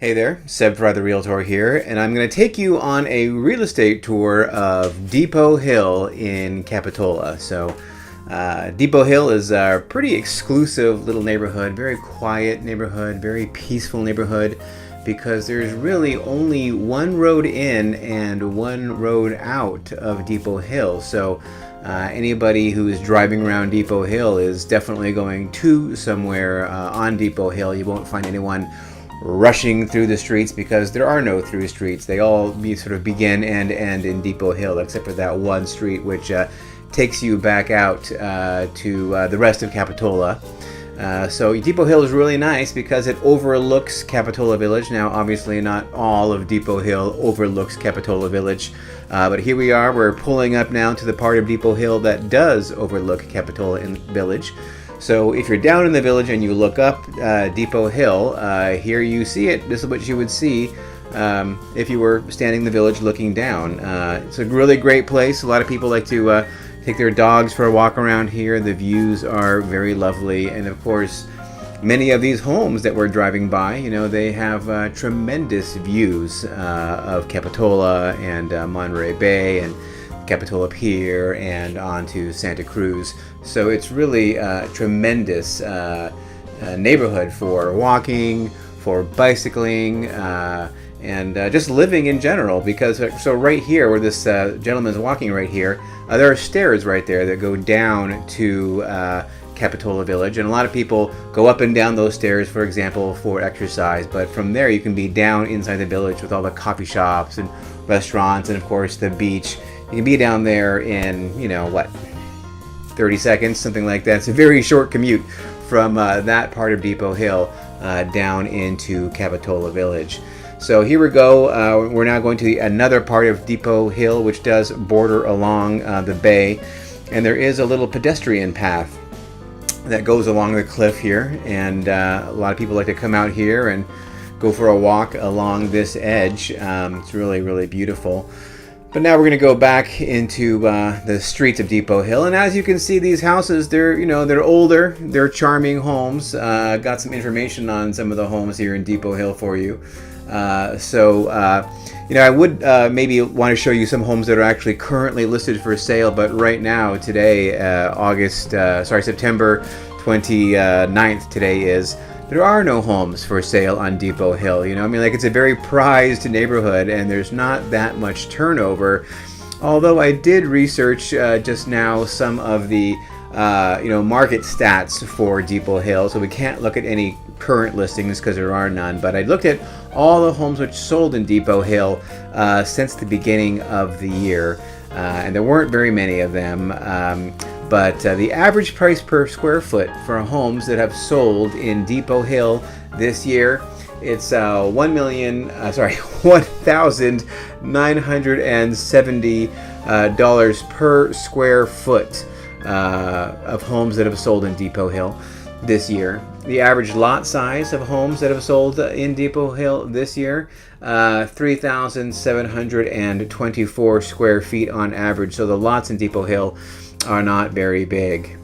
Hey there, Seb the Realtor here, and I'm going to take you on a real estate tour of Depot Hill in Capitola. Depot Hill is a pretty exclusive little neighborhood, very quiet neighborhood, very peaceful neighborhood, because there's really only one road in and one road out of Depot Hill. Anybody who is driving around Depot Hill is definitely going to somewhere on Depot Hill. You won't find anyone rushing through the streets because there are no through streets. They all sort of begin and end in Depot Hill, except for that one street which takes you back out to the rest of Capitola. So Depot Hill is really nice because it overlooks Capitola Village. Now, obviously, not all of Depot Hill overlooks Capitola Village, but here we are. We're pulling up now to the part of Depot Hill that does overlook Capitola Village. So if you're down in the village and you look up Depot Hill, here you see it. This is what you would see if you were standing in the village looking down. It's a really great place. A lot of people like to take their dogs for a walk around here. The views are very lovely, and of course, many of these homes that we're driving by, they have tremendous views of Capitola and Monterey Bay and Capitola Pier and on to Santa Cruz. So it's really a tremendous neighborhood for walking, for bicycling, and just living in general. Because so right here, where this gentleman's walking right here, there are stairs right there that go down to Capitola Village, and a lot of people go up and down those stairs, for example, for exercise. But from there, you can be down inside the village with all the coffee shops and restaurants, and of course the beach. You can be down there in 30 seconds, something like that. It's a very short commute from that part of Depot Hill down into Capitola Village. So here we go. We're now going to another part of Depot Hill, which does border along the bay. And there is a little pedestrian path that goes along the cliff here. And a lot of people like to come out here and go for a walk along this edge. It's really, really beautiful. But now we're going to go back into the streets of Depot Hill, and as you can see, these houses, they're older, they're charming homes. Got some information on some of the homes here in Depot Hill for you. I would maybe want to show you some homes that are actually currently listed for sale, but right now, today, September 29th, today is. There are no homes for sale on Depot Hill. It's a very prized neighborhood and there's not that much turnover. Although I did research just now some of the market stats for Depot Hill, so we can't look at any current listings because there are none. But I looked at all the homes which sold in Depot Hill since the beginning of the year, and there weren't very many of them. But the average price per square foot for homes that have sold in Depot Hill this year, it's $1,970 per square foot of homes that have sold in Depot Hill this year. The average lot size of homes that have sold in Depot Hill this year, 3,724 square feet on average. So the lots in Depot Hill are not very big.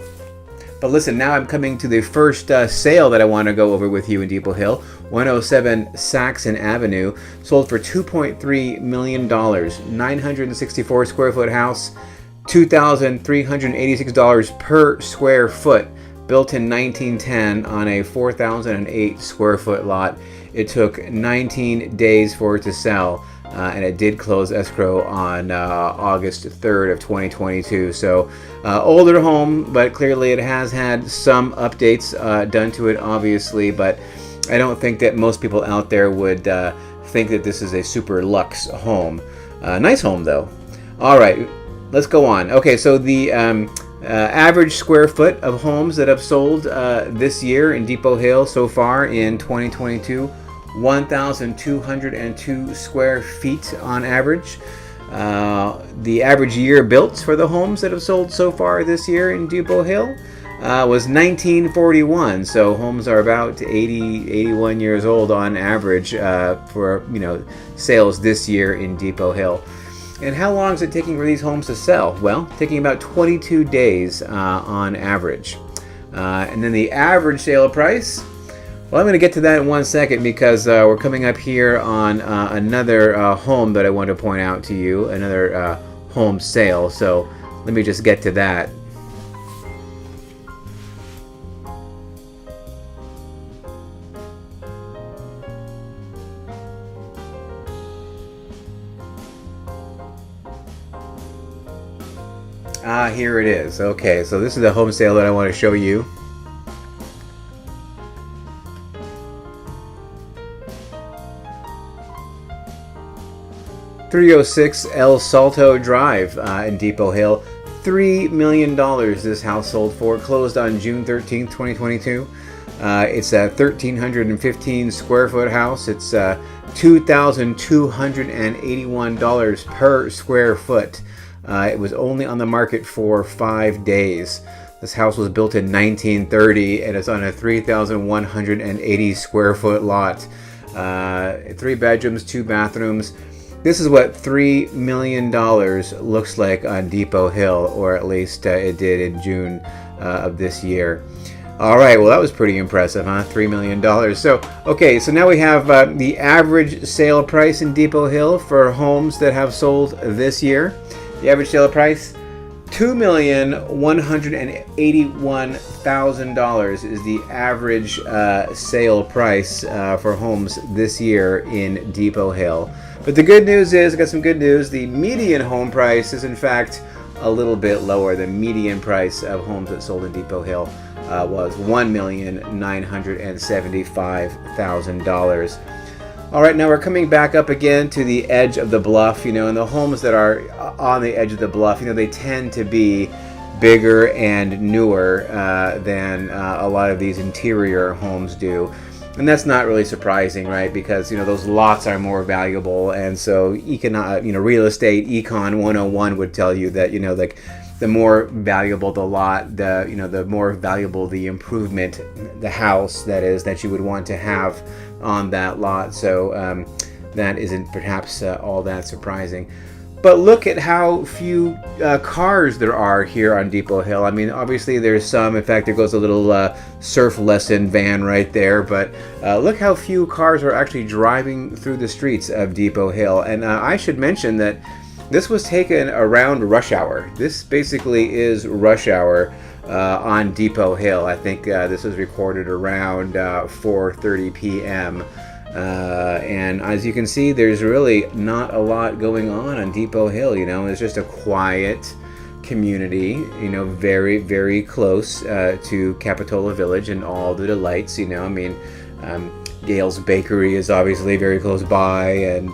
But listen, now I'm coming to the first sale that I want to go over with you in Depot Hill. 107 Saxon Avenue sold for $2.3 million. 964 square foot house, $2,386 per square foot. Built in 1910 on a 4,008 square foot lot. It took 19 days for it to sell. And it did close escrow on August 3rd of 2022. So older home, but clearly it has had some updates done to it, obviously. But I don't think that most people out there would think that this is a super luxe home. Nice home, though. All right, let's go on. Okay, so the average square foot of homes that have sold this year in Depot Hill so far in 2022, 1,202 square feet on average. The average year built for the homes that have sold so far this year in Depot Hill was 1941. So homes are about 81 years old on average for sales this year in Depot Hill. And how long is it taking for these homes to sell? Well, taking about 22 days on average. And then the average sale price Well, I'm going to get to that in 1 second because we're coming up here on another home that I want to point out to you, another home sale. So let me just get to that. Ah, here it is. Okay, so this is the home sale that I want to show you. .306 El Salto Drive in Depot Hill. $3 million this house sold for. Closed on June 13th, 2022. It's a 1,315 square foot house. It's $2,281 per square foot. It was only on the market for 5 days. This house was built in 1930 and it's on a 3,180 square foot lot. 3 bedrooms, 2 bathrooms. This is what $3 million looks like on Depot Hill, or at least it did in June of this year. All right, well, that was pretty impressive, huh? $3 million. So, okay, so now we have the average sale price in Depot Hill for homes that have sold this year. The average sale price, $2,181,000 is the average sale price for homes this year in Depot Hill. But the good news is, I got some good news, the median home price is in fact a little bit lower. The median price of homes that sold in Depot Hill was $1,975,000. All right, now we're coming back up again to the edge of the bluff, you know, and the homes that are on the edge of the bluff, you know, they tend to be bigger and newer than a lot of these interior homes do. And that's not really surprising, right? Because, you know, those lots are more valuable. And so, real estate econ 101 would tell you that, you know, like the more valuable the lot, the more valuable the improvement, the house that is, that you would want to have on that lot. So that isn't perhaps all that surprising. But look at how few cars there are here on Depot Hill. I mean, obviously there's some. In fact, there goes a little surf lesson van right there. But look how few cars are actually driving through the streets of Depot Hill. And I should mention that this was taken around rush hour. This basically is rush hour on Depot Hill. I think this was recorded around 4:30 p.m. And as you can see, there's really not a lot going on Depot Hill. You know, it's just a quiet community, you know, very, very close to Capitola Village and all the delights, you know. I mean, Gail's Bakery is obviously very close by, and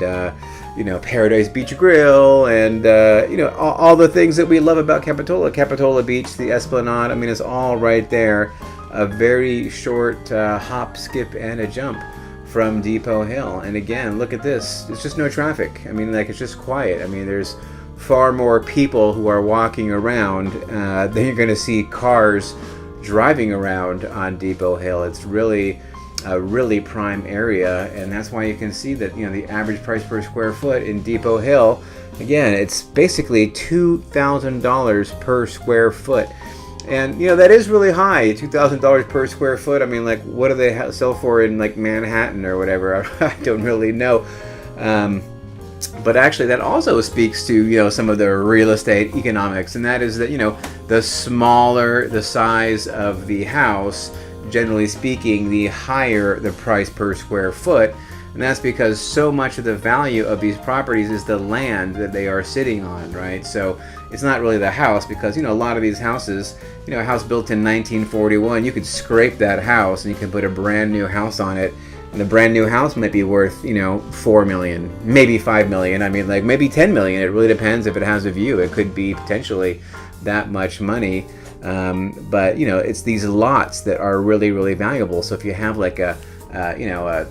you know, Paradise Beach Grill, and you know, all the things that we love about Capitola. Capitola Beach, the Esplanade, I mean, it's all right there. A very short hop, skip, and a jump from Depot Hill. And again, look at this. It's just no traffic. I mean, like, it's just quiet. I mean, there's far more people who are walking around than you're going to see cars driving around on Depot Hill. It's really a really prime area, and that's why you can see that, you know, the average price per square foot in Depot Hill, again, it's basically $2,000 per square foot. And, you know, that is really high, $2,000 per square foot. I mean, like, what do they sell for in, like, Manhattan or whatever? I don't really know. But actually, that also speaks to, you know, some of the real estate economics. And that is that, you know, the smaller the size of the house, generally speaking, the higher the price per square foot. And that's because so much of the value of these properties is the land that they are sitting on, right? So it's not really the house, because, you know, a lot of these houses, you know, a house built in 1941, you could scrape that house and you can put a brand new house on it. And the brand new house might be worth, you know, $4 million, maybe $5 million. I mean, like, maybe $10 million. It really depends if it has a view. It could be potentially that much money. But, you know, it's these lots that are really, really valuable. So if you have like a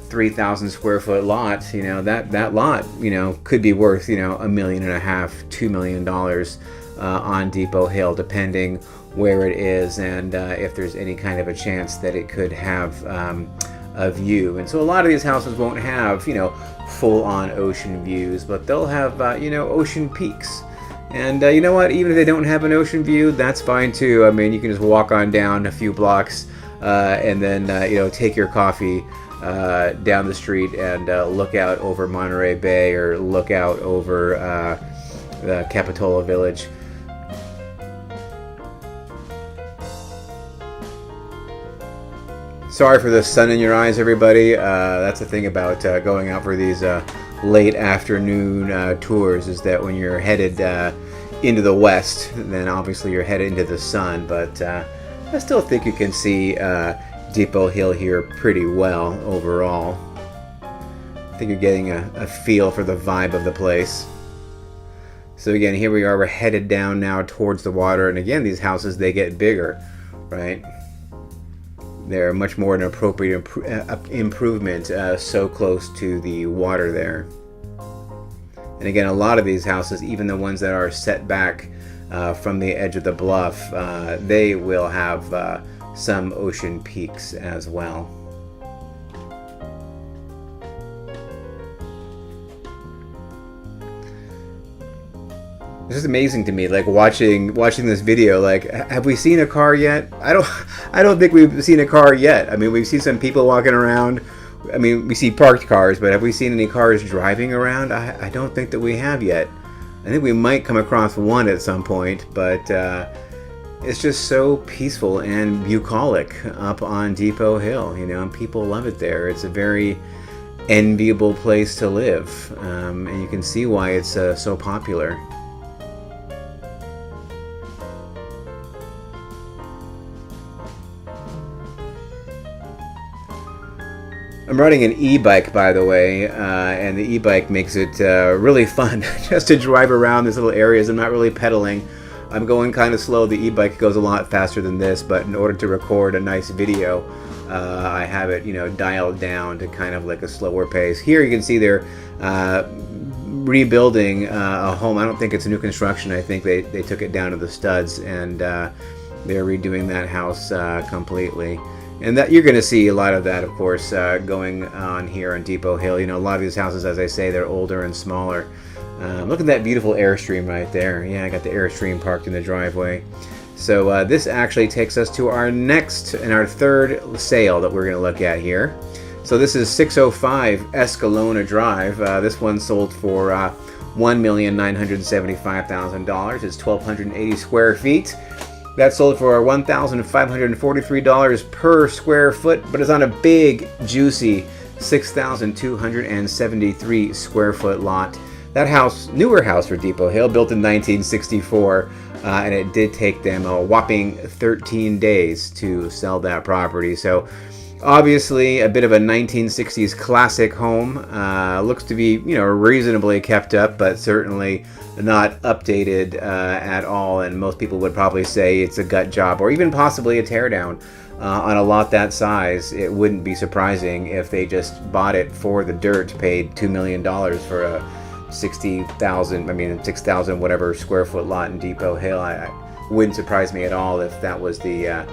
3,000 square foot lot, you know, that lot, you know, could be worth, you know, $1.5 million, $2 million on Depot Hill, depending where it is, and if there's any kind of a chance that it could have a view. And so a lot of these houses won't have, you know, full-on ocean views, but they'll have, you know, ocean peaks. And you know what? Even if they don't have an ocean view, that's fine too. I mean, you can just walk on down a few blocks and then take your coffee down the street and look out over Monterey Bay or look out over the Capitola village. Sorry for the sun in your eyes, everybody. That's the thing about going out for these late afternoon tours, is that when you're headed into the west, then obviously you're headed into the sun, but I still think you can see Depot Hill here pretty well overall. I think you're getting a feel for the vibe of the place. So again, here we are, we're headed down now towards the water, and again, these houses, they get bigger, right? They're much more an appropriate improvement, so close to the water there. And again, a lot of these houses, even the ones that are set back from the edge of the bluff, they will have some ocean peaks as well. It's just amazing to me, like watching this video. Like, have we seen a car yet? I don't think we've seen a car yet. I mean, we've seen some people walking around. I mean, we see parked cars, but have we seen any cars driving around? I don't think that we have yet. I think we might come across one at some point, but it's just so peaceful and bucolic up on Depot Hill, and people love it there. It's a very enviable place to live, and you can see why it's so popular. I'm riding an e-bike, by the way, and the e-bike makes it really fun just to drive around these little areas. I'm not really pedaling. I'm going kind of slow. The e-bike goes a lot faster than this, but in order to record a nice video, I have it, dialed down to kind of like a slower pace. Here you can see they're rebuilding a home. I don't think it's a new construction. I think they took it down to the studs, and they're redoing that house completely. And that you're going to see a lot of that, of course, going on here on Depot Hill. A lot of these houses, as I say, they're older and smaller. Look at that beautiful Airstream right there. Yeah, I got the Airstream parked in the driveway. So this actually takes us to our next and our third sale that we're going to look at here. So this is 605 Escalona Drive. This one sold for $1,975,000. It's 1,280 square feet. That sold for $1,543 per square foot, but it's on a big, juicy 6,273 square foot lot. That house, newer house for Depot Hill, built in 1964, and it did take them a whopping 13 days to sell that property. So obviously a bit of a 1960s classic home. Looks to be, reasonably kept up, but certainly not updated at all, and most people would probably say it's a gut job or even possibly a teardown. On a lot that size, it wouldn't be surprising if they just bought it for the dirt, paid $2 million for a 6,000 whatever square foot lot in Depot Hill. I wouldn't surprise me at all if that was the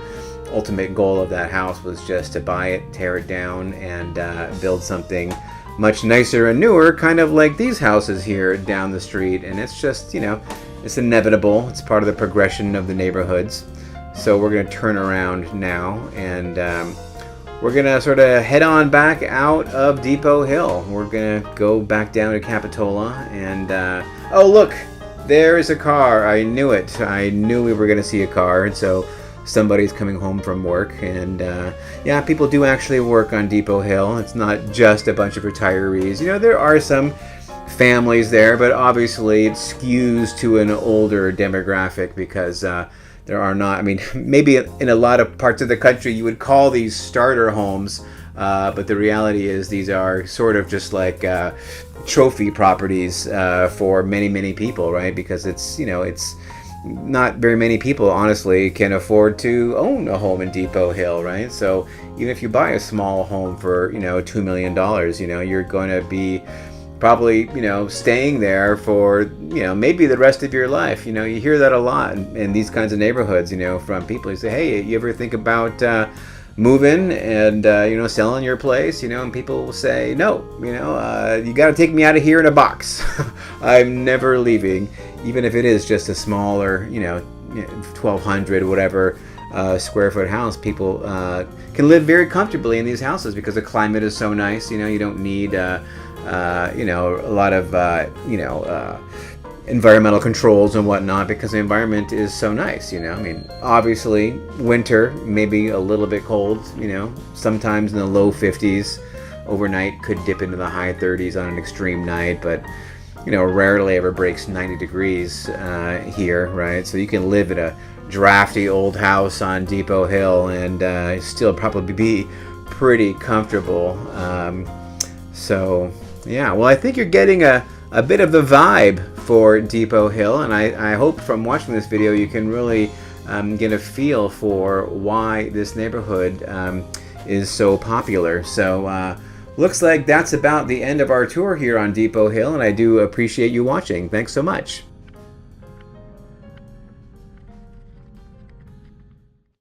ultimate goal of that house, was just to buy it, tear it down, and build something much nicer and newer, kind of like these houses here down the street. And it's just, it's inevitable. It's part of the progression of the neighborhoods. So we're going to turn around now, and we're going to sort of head on back out of Depot Hill. We're going to go back down to Capitola, and oh, look, there is a car. I knew it. I knew we were going to see a car. And so somebody's coming home from work, and yeah, people do actually work on Depot Hill. It's not just a bunch of retirees. There are some families there, but obviously it skews to an older demographic because there are not, maybe in a lot of parts of the country you would call these starter homes, but the reality is these are sort of just like trophy properties for many people, right? Because it's not very many people, honestly, can afford to own a home in Depot Hill, right? So even if you buy a small home for, $2 million, you're going to be probably, staying there for, maybe the rest of your life. You hear that a lot in these kinds of neighborhoods, from people. You say, hey, you ever think about moving and, selling your place, and people will say, no, you got to take me out of here in a box. I'm never leaving, even if it is just a smaller, 1,200, whatever, square foot house, people can live very comfortably in these houses because the climate is so nice. You know, you don't need you know, a lot of you know, environmental controls and whatnot, because the environment is so nice. You know, I mean, obviously winter maybe a little bit cold, you know, sometimes in the low 50s. Overnight could dip into the high 30s on an extreme night, but you know, rarely ever breaks 90 degrees here, right? So you can live in a drafty old house on Depot Hill and still probably be pretty comfortable. So yeah, well, I think you're getting a bit of the vibe for Depot Hill, and I hope from watching this video you can really get a feel for why this neighborhood is so popular. So looks like that's about the end of our tour here on Depot Hill, and I do appreciate you watching. Thanks so much.